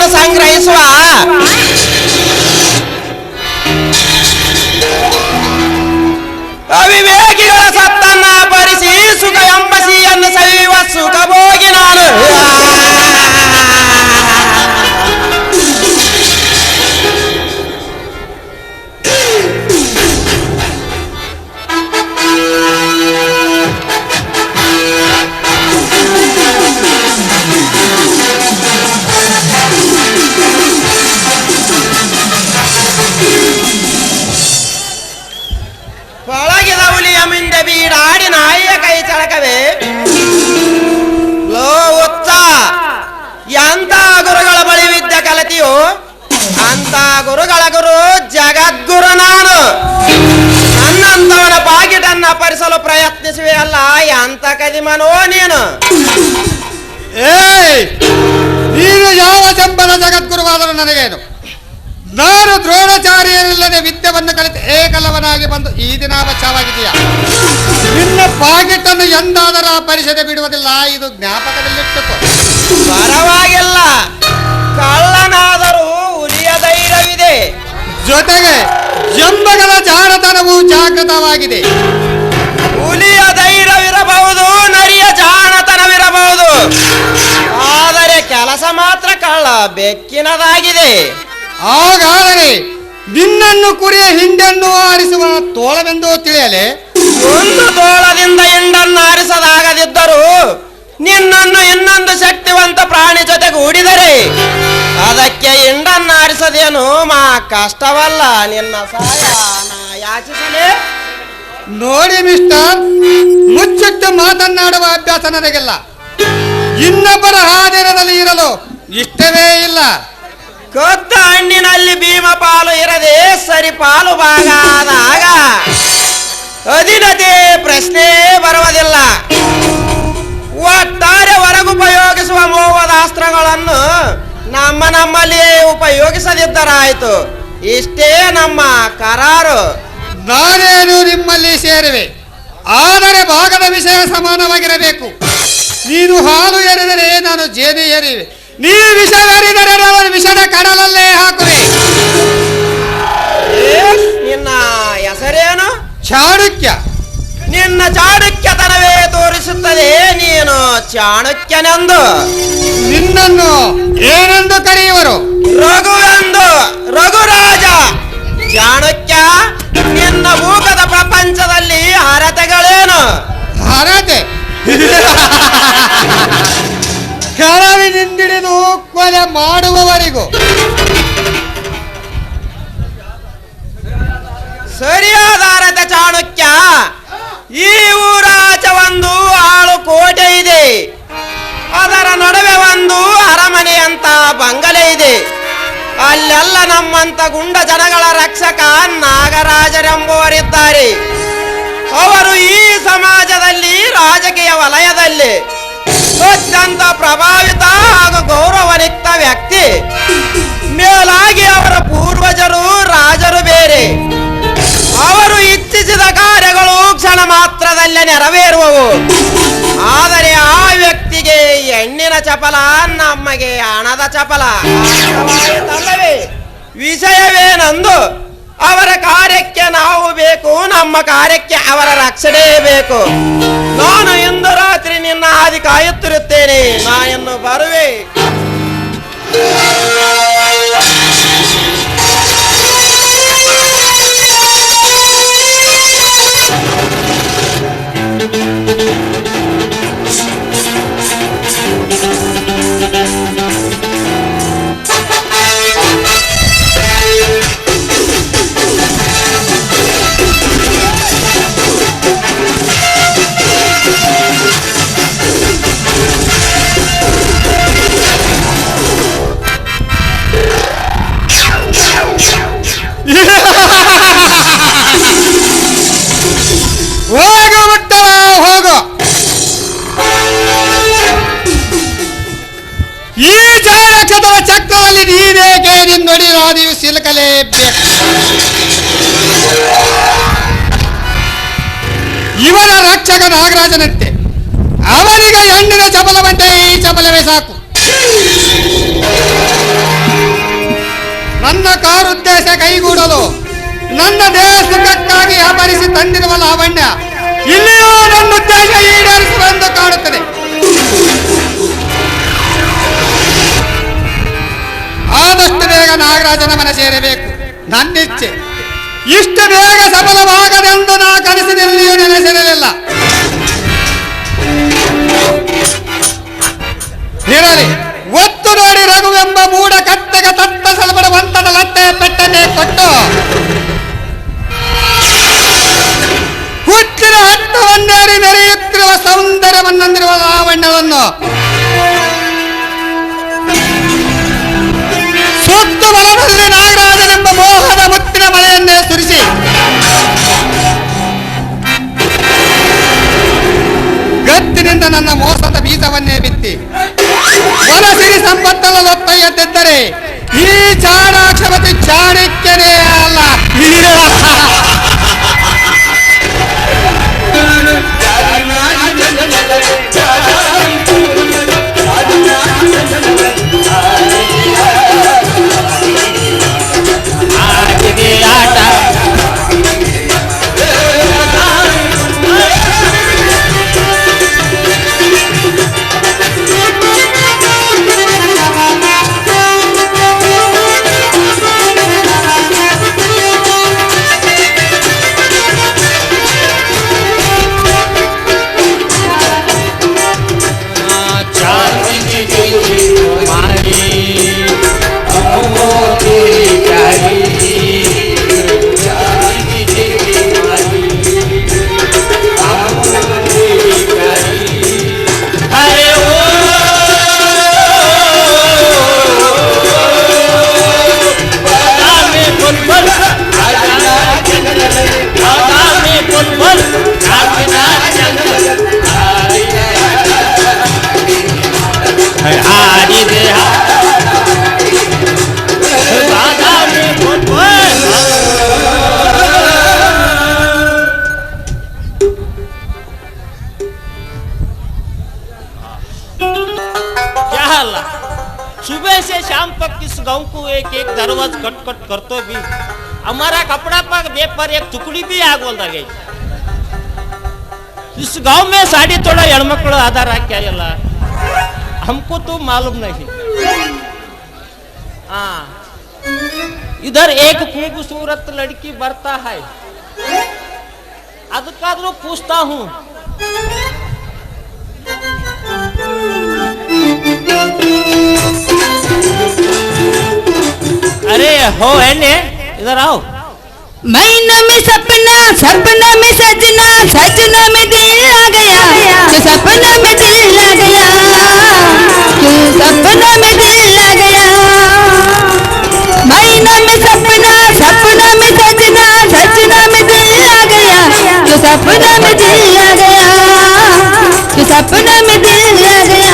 ಶಕ್ತಿಯನ್ನು ಸಂಗ್ರಹಿಸುವ ಅವಿವೇಕಿಗಳ ಸತ್ತನ್ನ ಪರಿಸಿ ಸುಖ ಎಂಬಸಿಯನ್ನು ಸವಿಯುವ ಸುಖಭೋಗಿ ನಾನು. ಪಳಗಿದ ಹುಲಿಯ ಮುಂದೆ ಬೀಡಾಡಿ ನಾಯಿಯ ಕೈ ಚಳಕವೇ ಲೋ ಉಚ್ಚ, ಎಂತ ಗುರುಗಳ ಬಳಿ ವಿದ್ಯೆ ಕಲಿತಿಯೋ ಅಂತ ಗುರುಗಳ ಗುರು ಜಗದ್ಗುರು ನಾನು. ನನ್ನಂತವನ ಪಾಕಿಟನ್ನ ಅಪರಿಸಲು ಪ್ರಯತ್ನಿಸುವೆ ಅಲ್ಲ, ಎಂತ ಕದಿಮನೋ ನೀನು. ನೀನು ಯಾವ ಜಂಬಲ ಜಗದ್ಗುರುವಾದರೂ ನನಗೇನು? ನಾನು ದ್ರೋಣಾಚಾರ್ಯರಿಲ್ಲದೆ ವಿದ್ಯೆಯನ್ನು ಕಲಿತು ಏಕಲವನಾಗಿ ಬಂದು ಈ ದಿನ ಬಚಾವಾಗಿದೆಯಾ? ನಿನ್ನ ಪಾಕೆಟನ್ನು ಎಂದಾದರೂ ಪರಿಷದೆ ಬಿಡುವುದಿಲ್ಲ, ಇದು ಜ್ಞಾಪಕದಲ್ಲಿಟ್ಟುಕೋ. ಪರವಾಗಿಲ್ಲ, ಕಳ್ಳನಾದರೂ ಹುಲಿಯ ಧೈರ್ಯವಿದೆ, ಜೊತೆಗೆ ಜಂಬಗಳ ಜಾಣತನವು ಜಾಗೃತವಾಗಿದೆ. ಹುಲಿಯ ಧೈರ್ಯವಿರಬಹುದು, ನರಿಯ ಜಾಣತನವಿರಬಹುದು, ಆದರೆ ಕೆಲಸ ಮಾತ್ರ ಕಳ್ಳ ಬೆಕ್ಕಿನದಾಗಿದೆ. ಹಾಗಾದರೆ ನಿನ್ನನ್ನು ಕುರಿಯ ಹಿಂಡನ್ನು ಆರಿಸುವ ತೋಳವೆಂದು ತಿಳಿಯಲೇ? ಒಂದು ತೋಳದಿಂದ ಹಿಂಡನ್ನು ಆರಿಸದಾಗದಿದ್ದರೂ ನಿನ್ನನ್ನು ಇನ್ನೊಂದು ಶಕ್ತಿವಂತ ಪ್ರಾಣಿ ಜೊತೆಗೂಡಿದರೆ ಅದಕ್ಕೆ ಹಿಂಡನ್ನು ಆರಿಸದೇನು ಮಾ ಕಷ್ಟವಲ್ಲ. ನಿನ್ನ ಸಹಾಯ ನಾ ಯಾಚಿಸಲೇ? ನೋಡಿ ಮಿಸ್ಟರ್, ಮುಚ್ಚಿಟ್ಟು ಮಾತನಾಡುವ ಅಭ್ಯಾಸ ನನಗಿಲ್ಲ. ಇನ್ನೊಬ್ಬರ ಹಾದಿರದಲ್ಲಿ ಇರಲು ಇಷ್ಟವೇ ಇಲ್ಲ. ಕೊತ್ತ ಹಣ್ಣಿನಲ್ಲಿ ಭೀಮ ಪಾಲು ಇರದೆ ಸರಿ ಪಾಲು ಭಾಗ ಆದಾಗ ಅಧೀನತೆ ಪ್ರಶ್ನೆ ಬರುವುದಿಲ್ಲ. ಒಟ್ಟಾರೆ ಹೊರಗುಪಯೋಗಿಸುವ ಮೋಹದಾಸ್ತ್ರಗಳನ್ನು ನಮ್ಮಲ್ಲಿಯೇ ಉಪಯೋಗಿಸದಿದ್ದರಾಯಿತು. ಇಷ್ಟೇ ನಮ್ಮ ಕರಾರು. ನಾನೇನು ನಿಮ್ಮಲ್ಲಿ ಸೇರುವೆ, ಆದರೆ ಭಾಗದ ವಿಷಯ ಸಮಾನವಾಗಿರಬೇಕು. ನೀನು ಹಾಲು ಎರೆದರೆ ನಾನು ಜೇನು ಎರಿವೆ, ನೀ ವಿಷವೆರಿದರೆ ನಾನು ವಿಷದ ಕಡಲಲ್ಲೇ ಹಾಕುವೆ. ನಿನ್ನ ಹೆಸರೇನು? ಚಾಣಕ್ಯ. ನಿನ್ನ ಚಾಣಕ್ಯತನವೇ ತೋರಿಸುತ್ತದೆ ನೀನು ಚಾಣಕ್ಯನೆಂದು. ನಿನ್ನನ್ನು ಏನೆಂದು ಕರೆಯುವರು? ರಘುವೆಂದು, ರಘುರಾಜ. ಚಾಣಕ್ಯ, ನಿನ್ನ ಭೂಗದ ಪ್ರಪಂಚದಲ್ಲಿ ಹರತೆಗಳೇನು? ಹರತೆ ಕಳವಿನಿಂದಿಡಿದು ಕೊಲೆ ಮಾಡುವವರಿಗೂ ಸರಿಯಾದ ಹರತೆ ಚಾಣಕ್ಯ. ಈ ಊರಾಚೆ ಒಂದು ಆಳು ಕೋಟೆ ಇದೆ, ಅದರ ನಡುವೆ ಒಂದು ಅರಮನೆಯಂತ ಬಂಗಲೆ ಇದೆ. ಅಲ್ಲೆಲ್ಲ ನಮ್ಮಂತ ಗುಂಡ ಜನಗಳ ರಕ್ಷಕ ನಾಗರಾಜರೆಂಬುವರಿದ್ದಾರೆ. ಅವರು ಈ ಸಮಾಜದಲ್ಲಿ ರಾಜಕೀಯ ವಲಯದಲ್ಲಿ ಅತ್ಯಂತ ಪ್ರಭಾವಿತ ಹಾಗೂ ಗೌರವಯುಕ್ತ ವ್ಯಕ್ತಿ. ಮೇಲಾಗಿ ಅವರ ಪೂರ್ವಜರು ರಾಜರು ಬೇರೆ. ಅವರು ಇಚ್ಛಿಸಿದ ಕಾರ್ಯಗಳು ಕ್ಷಣ ಮಾತ್ರದಲ್ಲೇ ನೆರವೇರುವವು. ಆದರೆ ಆ ವ್ಯಕ್ತಿಗೆ ಹೆಣ್ಣಿನ ಚಪಲ, ನಮಗೆ ಹಣದ ಚಪಲ. ಅರ್ಥವಾಯಿತಲ್ಲವೇ? ವಿಷಯವೇನೆಂದು ಅವರ ಕಾರ್ಯಕ್ಕೆ ನಾವು ಬೇಕು, ನಮ್ಮ ಕಾರ್ಯಕ್ಕೆ ಅವರ ರಕ್ಷಣೆ ಬೇಕು. ನಾನು ಇಂದು ರಾತ್ರಿ ನಿನ್ನ ಹಾದಿ ಕಾಯುತ್ತಿರುತ್ತೇನೆ. ನಾನಿನ್ನು ಬರುವೆ. ಹೋಗು ಬಿಟ್ಟವ ಹೋಗು. ಈ ಜಾಲಕ್ಷತವ ಚಕ್ರದಲ್ಲಿ ನೀನೇಕೆ ನಿನ್ನೊಡಿರಾದಿಯು ಸಿಲುಕಲೇಬೇಕು. ಇವನ ರಕ್ಷಕ ನಾಗರಾಜನಂತೆ, ಅವನಿಗೆ ಹೆಣ್ಣಿನ ಚಪಲವಂತೆ ಈ ಚಪಲವೇ ಸಾಕು. ನನ್ನ ದೇಹ ಸುಖಕ್ಕಾಗಿ ವ್ಯಾಪಾರಿಸಿ ತಂದಿರುವ ಲಾವಣ್ಯ ಇಲ್ಲಿಯೂ ನನ್ನ ಉದ್ದೇಶ ಈಡೇರಿಸುವಂತೆ ಕಾಣುತ್ತದೆ. ಆದಷ್ಟು ಬೇಗ ನಾಗರಾಜನ ಮನೆ ಸೇರಬೇಕು ನನ್ನಿಚ್ಛೆ. ಇಷ್ಟು ಬೇಗ ಸಫಲವಾಗದೆಂದು ನಾ ಕನಸಿನಲ್ಲಿಯೂ ನೆನೆಸಿರಲಿಲ್ಲ. ಇರಲಿ, ಒತ್ತು ನೋಡಿ ರಘುವೆಂಬ ಮೂಢ ಕತ್ತೆಗೆ ತತ್ತ ಸಲಬಡುವಂತದ ಲತ್ತೆ ಪೆಟ್ಟನೆ ಕೊಟ್ಟು ಹುಚ್ಚಿನ ಹತ್ತವನ್ನೇರಿ ಮೆರೆಯುತ್ತಿರುವ ಸೌಂದರ್ಯವನ್ನಂದಿರುವ ಲಾವಣ್ಯವನ್ನು ಸುತ್ತು ಬಲದಲ್ಲಿ ನಾಗರಾಜನೆಂಬ ಮೋಹದ ಮುತ್ತಿನ ಮಳೆಯನ್ನೇ ಸುರಿಸಿ ಗತ್ತಿನಿಂದ ನನ್ನ ಮೋಸದ ಬೀಜವನ್ನೇ ಬಿತ್ತಿ ಹೊರಸಿರಿ ಸಂಪತ್ತಲ್ಲ ಲೊತ್ತೊಯ್ಯದಿದ್ದರೆ ಈ ಚಾಣಾಕ್ಷಮತಿ ಚಾಣಕ್ಯನೇ ಅಲ್ಲ. सुबह से शाम तक इस गांव को एक एक दरवाज कट कट करतो भी हमारा कपड़ा पर पर एक टुकड़ी भी आग बोल गई. इस गांव में साड़ी थोड़ा हेणमक्ಳು आधार क्या ಎಲ್ಲ हमको तो मालूम नहीं. हाँ, इधर एक खूबसूरत लड़की बढ़ता है, ಅದಕ್ಕಾದ್ರೂ पूछता हूँ. अरे हो है ने, इधर आओ. महीनों में सपना, सपना में सजना, सजना में दिल आ गया, तो सपना में दिल आ गया, तो सपना में दिल आ गया. महीनों में सपना, सपना में सजना, सजना में दिल आ गया, तो सपना में दिल आ गया, तो सपना में दिल आ गया.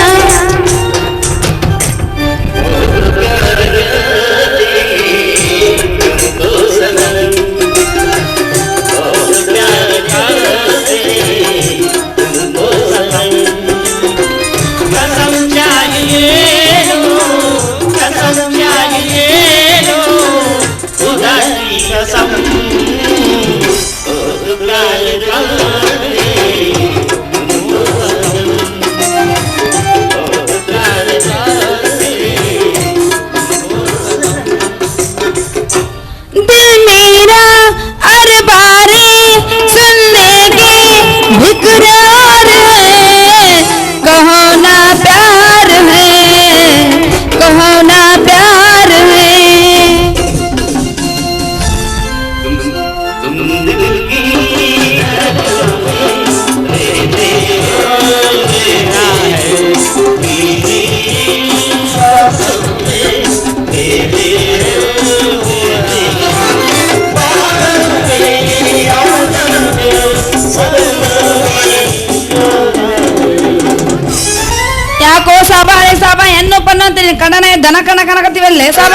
ಕಡನೆ ದನ ಕಣ ಕಣಕತ್ತೀವಲ್ಲೇ ಸಾಬ.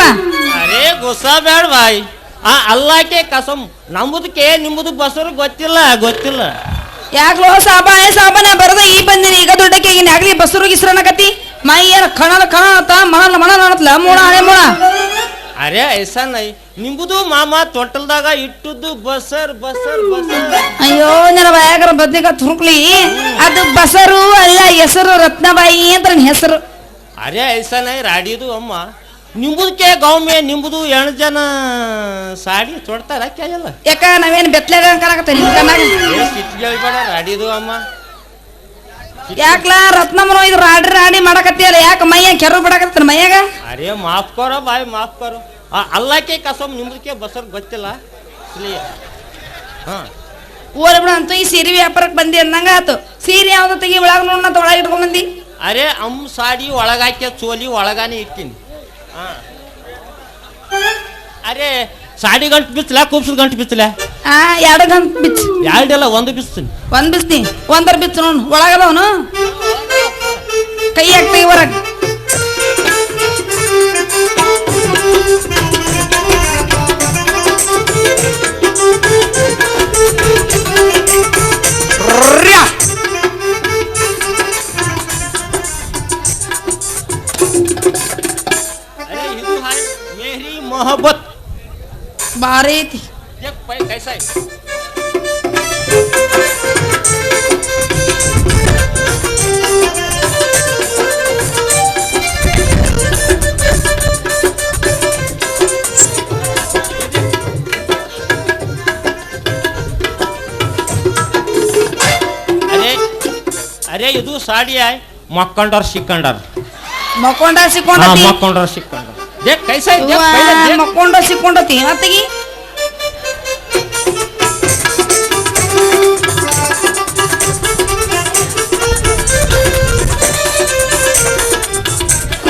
ಅರೆ ಗುಸ್ಸಾ ಬೇಡ ಬಾಯ್. ಆ ಅಲ್ಲಾಕೆ ಕಸಂ ನಮ್ಮದಕ್ಕೆ ನಿಮ್ಮದು ಬಸರು ಗೊತ್ತಿಲ್ಲ ಗೊತ್ತಿಲ್ಲ. ಯಾಕ್ಲೋ ಸಾಬ ಏ ಸಾಬ ನಾ ಬರದ ಈ ಬಂದಿನಿ ಈಗ ದೊಡ್ಡಕ್ಕೆ ಈಗ ಆಗ್ಲಿ ಬಸರು ಗಿಸ್ರನಕತ್ತಿ ಮೈ ಏನ ಕಣಲ ಕಣ ಮಣಲ ಮಣಲ ಅನ್ನತ್ಲ ಮೂಣ ಹಳೆ ಮೂಣ. ಅರೆ ಐಸಾ ನೈ ನಿಂಬುದು ಮಾಮ ತೊಟ್ಟಲ್ದಾಗ ಇಟ್ಟದ್ದು ಬಸರ್ ಬಸರ್ ಬಸರ್. ಅಯ್ಯೋ ನನ್ನ ಬಾಯಾಗರ ಬದ್ನಿಕ ತುರುಕ್ಲಿ ಅದು ಬಸರು ಅಲ್ಲ ಹೆಸರು ರತ್ನಬಾಯಿ ಅಂತ ನನ್ನ ಹೆಸರು. ಅರೆ ಐಸಾ ನೈ ರಾಡಿದು ಅಮ್ಮ ನಿಂಬುದಕ್ಕೆ गांव में ನಿಂಬುದು 8 ಜನ ಸಾಡಿ ತೊಡ್ತಾರ ಕೇಳಲ್ಲ. ಯಾಕ ನಾವೇನು ಬೆತ್ಲಾಗ ಕಣಕತ್ತ ನಿನ್ ಕಣ್ಣಾಗ ಸಿಟ್ಟಿಗೇಳ್ಬೇಡ ರಾಡಿದು ಅಮ್ಮ. ಯಾಕ್ಲಾ ರತ್ನಮ್ಮನ ಇದು ರಾಡಿ ರಾಡಿ ಮಾಡಕತ್ತಿಯಲ್ಲ ಯಾಕ ಮೈಯ ಕೆರು ಬಿಡಕತ್ತ ಮೈಯಾಗ. ಅರೆ ಮಾಫ್ ಕರೋ ಬಾಯ್ ಮಾಫ್ ಕರೋ. ಅಲ್ಲಕ್ಕೆ ಕಸಮ್ ನಿಂಬುದಕ್ಕೆ ಬಸರ್ ಗೊತ್ತಿಲ್ಲ ಇಸ್ಲಿಯೇ. ಹಾ ಓರ್ ಬಿಡ ಅಂತೂ ಈ ಸೀರೆ ವ್ಯಾಪಾರಕ್ಕೆ ಬಂದಿ ಅಂದಂಗ ಆತು. ಸೀರೆ ಯಾವ್ದು ತೆಗಿ ಒಳಗ ನೋಡ್ ಒಳಗೆ ಇಟ್ಕೊಂಡ್ ಬಂದಿ. ಅರೆ ಅಮ್ಮ ಸಾಡಿ ಒಳಗಾಕೆ ಚೋಲಿ ಒಳಗಾನೆ ಇಟ್ಟಿನಿ. ಹಾ ಅರೆ ಸಾಡಿ ಗಂಟು ಬಿಚ್ಚಲ ಕೂಪ್ಸದ ಗಂಟು ಬಿಚ್ಚಲ. ಎರಡು ಗಂಟು ಬಿಚ್ಚ. ಎರಡೆಲ್ಲ ಒಂದು ಬಿಚ್ತೀನಿ. ಒಂದ್ ಬಿಸ್ತಿ ಒಂದರ ಬಿಚ್ಚ ನೋಡು ಒಳಗದವನು ಕೈ ಹಾಕ್ತೀವಿ ಹೊರಗ. अरे हिंदू है मेरी मोहब्बत ಭಾರಿ ಐತಿ. देख भाई कैसा है. अरे अरे ಇದು ಸಾಡಿ है मक्कंडर सिकंडर. ಮಕ್ಕೊಂಡ हाँ ಸಿಕ್ಕೊಂಡತಿ. मक्कंडर सिकंडर. देख कैसा है देख पहले देख. ಮಕ್ಕೊಂಡ ಸಿಕ್ಕೊಂಡತಿ ಅತ್ತಿಗಿ.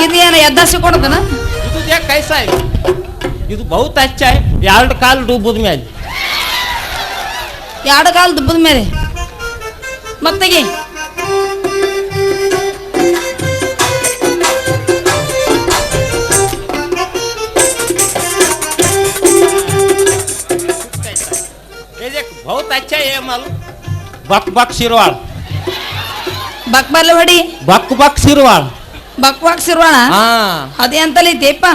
ಇದೇನು ಎದ್ದ ಸಿಕ್ಕೊಂಡತನ. ಇದು देख कैसा है. ಇದು बहुत अच्छा है. ಎರಡು ಕಾಲು ಡೂಬುದ ಮೇಲೆ. ಎರಡು ಕಾಲು ದುಬ್ಬದ ಮೇಲೆ ಮತ್ತೆಗಿ ये देख बहुत अच्छा है ये माल. बक बक सिरवाल. ಬಕ್ ಬರ್ಲಿ ಹೊಡಿ. बक बक सिरवाल. ಬಕ್ವಾಕ್ ಸಿರ್ವಾಳ हाँ ಅದೇ ಅಂತಲ್ಲಿ ಐತೆಪ್ಪ.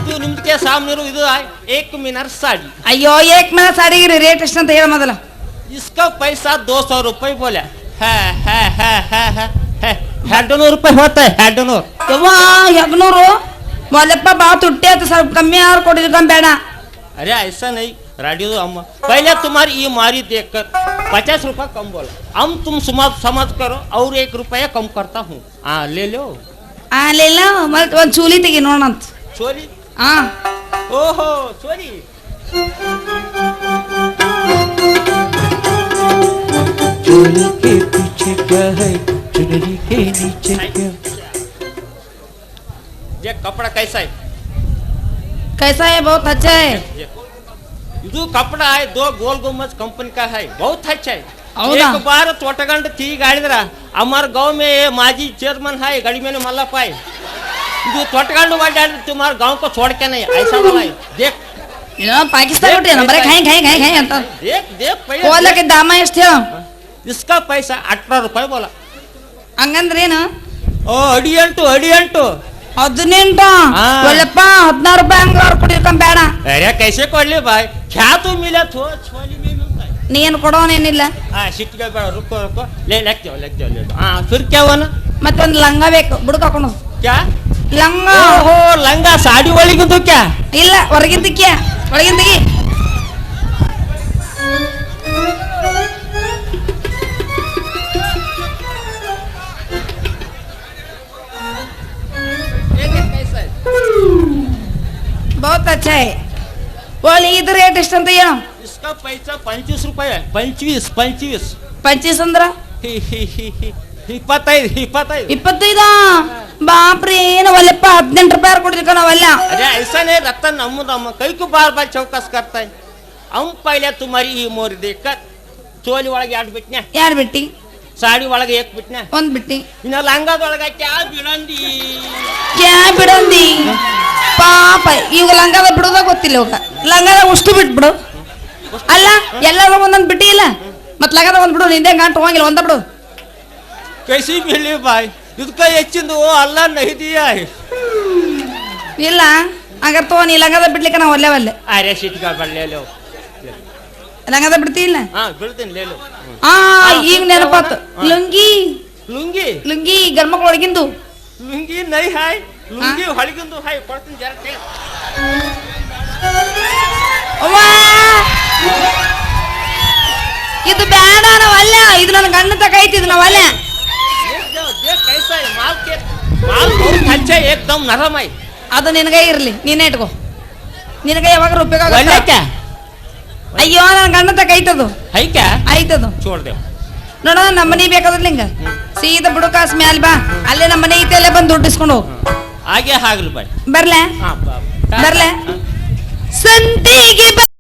ಇದು ನಿಮ್ದಕ್ಕೆ सामने ಇದು एक मीनार साड़ी. ಅಯ್ಯೋ ಏಕ್ ಮೇಲೆ ಸಾಡಿಗೆ ರೇಟ್ ಎಷ್ಟು ಅಂತ ಹೇಳ ಮೊದಲ. इसका पैसा 200 रुपये बोला है 200 रुपये होता है 200. ಯವ್ವ 200 ಮೊದಲಪ್ಪ ಬಾ ತುಟ್ಟಿ ಆಯ್ತು ಸ್ವಲ್ಪ ಕಮ್ಮಿ ಆರು ಕೊಡಿದ್ರು ಕಮ್ಮಿ ಬೇಡ. अरे ऐसा नहीं राडियो अम्मा पहले तुम्हारी ये मारी देखकर 50 रुपया कम बोला. हम तुम समझ करो और 1 रुपया कम करता हूँ. हाँ ले लो. ಅಲ್ಲೆಲ್ಲ ಮತ್ತೆ ಒಂದು ಚೂಲಿ ತೆಗಿ ನೋಡಂತ. चोरी. ಹಾ ओहो चोरी. चोली के पीछे क्या है चुनरी के नीचे क्या. देख कपड़ा कैसा है. कैसा है बहुत अच्छा है. ಇದು ಕಪड़ा है 2 गोल गुम्बज कंपनी का है बहुत अच्छा है. ಹೌದಾ? एक बार तोटगंड थी गाड़िद्रा हमारे गांव में ये माजी चेयरमैन है गड़ी में मल्ला पाए. ಇದು तोटगंड वाले तुम्हारे गांव को छोड़ के नहीं ऐसा वाला है. देख ಏನೋ ಪಾಕಿಸ್ತಾನ ಬಿಟ್ರಿ ಬರೀ ಖಾಯ್ ಖಾಯ್ ಖಾಯ್ ಖಾಯ್ ಅಂತ. देख देख पहले ಹೋಲಕ್ಕೆ ದಾಮ ಎಷ್ಟು ಹೇಳು. इसका पैसा 18 रुपये बोला. ಹಂಗಂದ್ರೇನು ओ अडियंटू 18 ಹಾ. ಒಲ್ಲಪ್ಪ 16 ರೂಪಾಯಿ ಹಂಗ ಕೊಟ್ಟಿರ್ಕೊಂಡ್ ಬೇಡ. अरे कैसे कर ले भाई क्या तू मिला थो छोली में मिलता है. ನೀನು ಕೊಡೋನೇನಿಲ್ಲ. हाँ सिट के बैठो रुको रुको ले लेके जाओ ले जाओ. हाँ फिर क्या हुआ ना ಮತ್ತೊಂದು ಲಂಗ ಬೇಕು ಬುಡಕ ಹಾಕೊಂಡು. क्या ಲಂಗ ओहो लंगा साड़ी वाली को तो क्या ಇಲ್ಲ ಹೊರಗಿದ್ದಕ್ಕೆ ಒಳಗಿಂದಗಿ. कैसा है. बहुत अच्छा है. ಓಲಿ ಇದು ರೇಟ್ ಎಷ್ಟು ಅಂತ ಹೇಳು. इसका पैसा 25 रुपये है 25 25 ಅಂದ್ರ ಇಪ್ಪತ್ತೈದು 25 ಬಾಪ್ರಿ ಏನು ಒಲ್ಲಪ್ಪ 18 ರೂಪಾಯಿ ಕೊಡ್ತಿಕ ನಾವಲ್ಲ. अरे ऐसा नहीं रतन हम कई को बार बार चौकस करता है. हम पहले तुम्हारी ये मोरी देखकर चोली ಒಳಗೆ 2 ಬಿಟ್ನ್ಯಾ ಯಾರು ಬಿಟ್ಟಿ ಸಾಡಿ ಒಳಗೆ 1 ಬಿಟ್ನ್ಯಾ ಒಂದ್ ಬಿಟ್ಟಿ ಇನ್ನ ಲಂಗದೊಳಗೆ ಕ್ಯಾ ಬಿಡಂದಿ ಕ್ಯಾ ಬಿಡಂದಿ ಪಾಪ ಈಗ ಲಂಗದ ಬಿಡೋದ ಗೊತ್ತಿಲ್ಲ ಇವಾಗ ಲಂಗದ ಉಷ್ಟು ಬಿಟ್ಬಿಡು. ಅಲ್ಲ ಎಲ್ಲರೂ ಒಂದೊಂದು ಬಿಟ್ಟಿ ಇಲ್ಲ ಮತ್ ಲಗದ ಒಂದ್ಬಿಡು ನಿಂದೆ ಗಂಟು ಹೋಗಿಲ್ಲ ಒಂದ ಬಿಡು कैसी मिली भाई ಇದಕ್ಕೆ ಹೆಚ್ಚಿಂದು ಅಲ್ಲ नहीं दिया है ಇಲ್ಲ ಹಂಗಾರ ತೋ ನೀ ಲಂಗದ ಬಿಡ್ಲಿಕ್ಕೆ ನಾವು ಒಲ್ಲೆ ಒಲ್ಲೆ अरे सीट का कर ले लो ಲಂಗದ ಬಿಡ್ತಿಲ್ಲ हां बिल्कुल ले लो ಈಗ ನೆನಪಾತು ಲುಂಗಿ लुंगी ಲುಂಗಿ ಗರ್ಮಕ್ಳು ಒಳಗಿಂದು लुंगी नहीं है लुंगी ಹೊಳಗಿಂದು है ಪಡ್ತೀನಿ ಜರ ಅವ್ವಾ ಇದು ಬೇಡ ನಾವು ಅಲ್ಲ ಇದು ನನ್ನ ಗಂಡ ತಕೈತಿ ಇದು ನಾವು ಅಲ್ಲ देख कैसा है माल बहुत अच्छा है एकदम नरम है ಅದು ನಿನಗೆ ಇರ್ಲಿ ನೀನೇ ಇಟ್ಕೋ ನಿನಗೆ ಯಾವಾಗ ಉಪಯೋಗ ಒಳ್ಳೆ ಆಗುತ್ತೆ ಅಯ್ಯೋ ನನ್ನ ಗಂಡ ತಕೈತದು है क्या ಆಯ್ತದು छोड़ दे ನೋಡ ನಮ್ಮ ಮನೆ ಬೇಕಾದ್ರೆ ಹಿಂಗ ಸೀದಾ ಬುಡುಕಾಸ್ ಮ್ಯಾಲ್ ಬಾ ಅಲ್ಲೇ ನಮ್ಮ ಮನೆ ಐತೆ ಅಲ್ಲೇ ಬಂದು ದುಡ್ಡು ಇಸ್ಕೊಂಡು ಹೋಗು आगे हागल भाई ಬರ್ಲೆ हाँ ಬರ್ಲೆ ಸಂತಿಗೆ